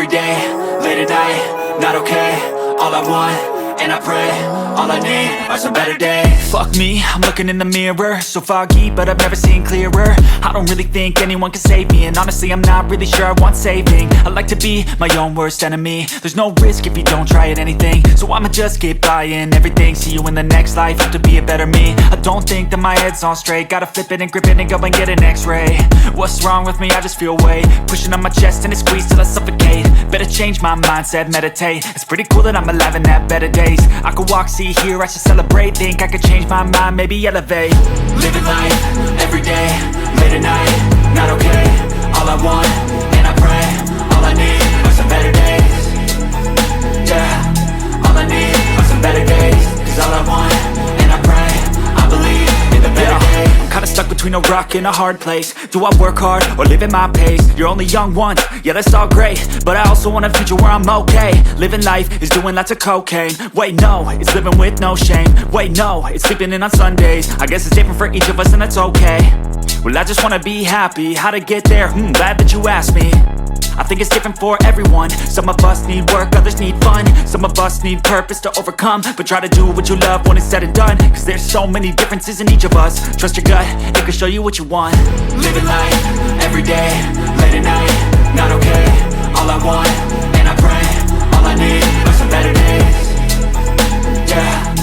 day, late at night, not okay. All I want, and I pray, all I need are some better days. Fuck me, I'm looking in the mirror, so foggy, but I've never seen clearer. I don't really think anyone can save me, and honestly I'm not really sure I want saving. I like to be my own worst enemy. There's no risk if you don't try at anything, so I'ma just keep buying everything. See you in the next life, have to be a better me. I don't think that my head's on straight, gotta flip it and grip it and go and get an x-ray. What's wrong with me? I just feel weight pushing on my chest and it squeezes till I suffocate. Better change my mindset, meditate. It's pretty cool that I'm alive and have better days. I could walk, see, hear, I should celebrate. Think I could change my mind, maybe elevate. Living life, every day, late at night, not okay. All I want, and I pray, all I need are some better days. Yeah, all I need are some better days. Cause all I want, and I pray, I believe in the better days. I'm kinda stuck between a rock and a hard place. Do I work hard or live at my pace? You're only young once, yeah that's all great, but I also want a future where I'm okay. Living life is doing lots of cocaine. Wait no, it's living with no shame. Wait no, it's sleeping in on Sundays. I guess it's different for each of us and that's okay. Well I just wanna be happy, how to get there? Glad that you asked me. I think it's different for everyone. Some of us need work, others need fun. Some of us need purpose to overcome. But try to do what you love when it's said and done. Cause there's so many differences in each of us. Trust your gut, it can show you what you want. Living life, every day, late at night, not okay. All I want, and I pray, all I need are some better days. Yeah,